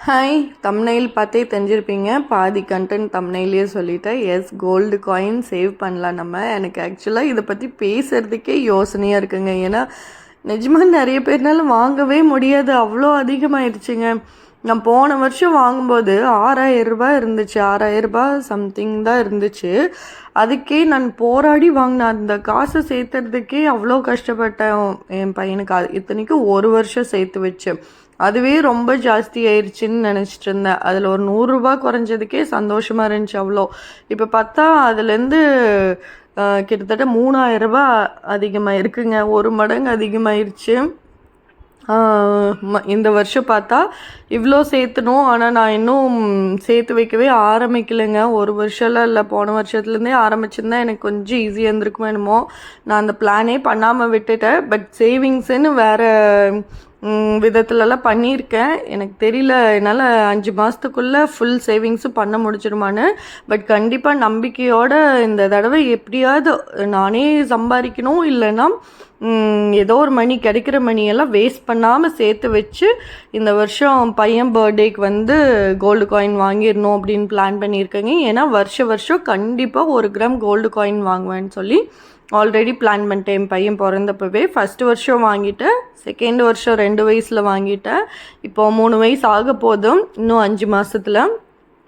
Hi, thumbnail பார்த்தே தெரிஞ்சிருப்பீங்க. பாதி கண்டென்ட் தம்ப்நெயிலே சொல்லிட்டேன். எஸ், கோல்டு காயின் சேவ் பண்ணலாம் நம்ம. எனக்கு ஆக்சுவலாக இதை பற்றி பேசுகிறதுக்கே யோசனையாக இருக்குங்க. ஏன்னா நிஜமாக நிறைய பேர்னால வாங்கவே முடியாது, அவ்வளோ அதிகமாகிடுச்சுங்க. நான் போன வருஷம் வாங்கும்போது 6,000 ரூபாய் இருந்துச்சு, 6,000 ரூபாய் சம்திங் தான் இருந்துச்சு. அதுக்கே நான் போராடி வாங்கினேன். அந்த காசை சேர்த்துறதுக்கே அவ்வளோ கஷ்டப்பட்டேன். என் பையனுக்கு இத்தனைக்கும் ஒரு வருஷம் சேர்த்து வச்சேன். அதுவே ரொம்ப ஜாஸ்தி ஆயிடுச்சுன்னு நினச்சிட்டு இருந்தேன். அதில் ஒரு 100 ரூபா குறைஞ்சதுக்கே சந்தோஷமாக இருந்துச்சு அவ்வளோ. இப்போ பார்த்தா அதுலேருந்து கிட்டத்தட்ட 3,000 ரூபா அதிகமாக இருக்குங்க. 1 மடங்கு அதிகமாகிருச்சு. இந்த வருஷம் பார்த்தா இவ்வளோ சேர்த்தணும். ஆனால் நான் இன்னும் சேர்த்து வைக்கவே ஆரம்பிக்கலைங்க. ஒரு வருஷம்லாம் இல்லை, போன வருஷத்துலேருந்தே ஆரம்பிச்சிருந்தா எனக்கு கொஞ்சம் ஈஸியாக இருந்திருக்குமோ என்னமோ. நான் அந்த பிளானே பண்ணாமல் விட்டுட்டேன். பட் சேவிங்ஸுன்னு வேறு விதத்துலலாம் பண்ணியிருக்கேன். எனக்கு தெரியல என்னால் 5 மாதத்துக்குள்ளே ஃபுல் சேவிங்ஸும் பண்ண முடிச்சிருமான்னு. பட் கண்டிப்பாக நம்பிக்கையோடு இந்த தடவை எப்படியாவது நானே சம்பாதிக்கணும், இல்லைன்னா ஏதோ ஒரு மணி கிடைக்கிற மணியெல்லாம் வேஸ்ட் பண்ணாமல் சேர்த்து வச்சு இந்த வருஷம் பையன் பர்த்டேக்கு கோல்டு காயின் வாங்கிடணும் அப்படின்னு பிளான் பண்ணியிருக்கேங்க. ஏன்னா வருஷம் கண்டிப்பாக 1 கிராம் கோல்டு காயின் வாங்குவேன்னு சொல்லி ஆல்ரெடி பிளான் பண்ணிட்டேன். என் பையன் பிறந்தப்பவே ஃபஸ்ட்டு வருஷம் வாங்கிட்டேன், செகண்ட் வருஷம் 2 வயசில் வாங்கிட்டேன். இப்போது 3 வயசு ஆக போதும், இன்னும் 5 மாதத்தில்.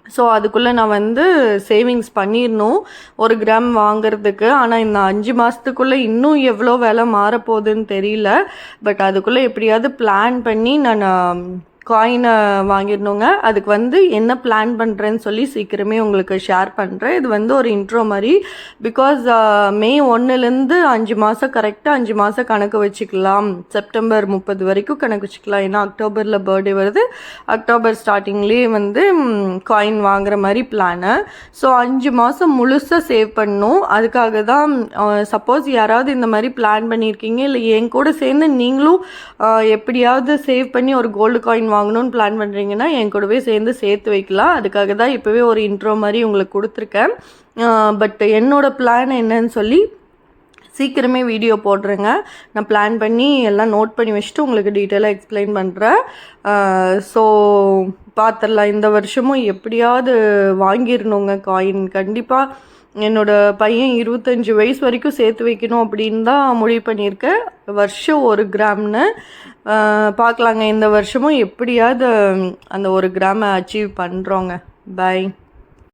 ஸோ அதுக்குள்ளே நான் சேவிங்ஸ் பண்ணிடணும் 1 கிராம் வாங்கிறதுக்கு. ஆனால் இந்த 5 மாதத்துக்குள்ளே இன்னும் எவ்வளோ விலை மாறப்போகுதுன்னு தெரியல. பட் அதுக்குள்ளே எப்படியாவது பிளான் பண்ணி நான் காயினை வாங்கிடணுங்க. அதுக்கு என்ன பிளான் பண்ணுறேன்னு சொல்லி சீக்கிரமே உங்களுக்கு ஷேர் பண்ணுறேன். இது ஒரு இன்ட்ரோ மாதிரி. பிகாஸ் மே 1லேருந்து 5 மாதம் கரெக்டாக 5 மாதம் கணக்கு வச்சுக்கலாம். செப்டம்பர் 30 வரைக்கும் கணக்கு வச்சுக்கலாம். ஏன்னா அக்டோபரில் பர்த்டே வருது. அக்டோபர் ஸ்டார்டிங்லேயே காயின் வாங்குற மாதிரி பிளானு. ஸோ 5 மாதம் முழுசாக சேவ் பண்ணணும். அதுக்காக தான் சப்போஸ் யாராவது இந்த மாதிரி பிளான் பண்ணியிருக்கீங்க, இல்லை என் கூட சேர்ந்து நீங்களும் எப்படியாவது சேவ் பண்ணி ஒரு கோல்டு காயின் வாங்கணும்னு பிளான் பண்ணுறீங்கன்னா என் கூடவே சேர்த்து வைக்கலாம். அதுக்காக தான் இப்போவே ஒரு இன்ட்ரோ மாதிரி உங்களுக்கு கொடுத்துருக்கேன். பட் என்னோடய பிளான் என்னன்னு சொல்லி சீக்கிரமே வீடியோ போடுறேங்க. நான் பிளான் பண்ணி எல்லாம் நோட் பண்ணி வச்சுட்டு உங்களுக்கு டீட்டெயிலாக எக்ஸ்பிளைன் பண்ணுறேன். ஸோ பார்த்துடலாம். இந்த வருஷமும் எப்படியாவது வாங்கிடணுங்க காயின். கண்டிப்பாக என்னோடய பையன் 25 வயசு வரைக்கும் சேர்த்து வைக்கணும் அப்படின்னு தான் முடிவு பண்ணியிருக்கேன். வருஷம் 1 கிராம்னு பார்க்கலாங்க. இந்த வருஷமும் எப்படியாவது அந்த 1 கிராமை அச்சீவ் பண்ணுறோங்க. பை.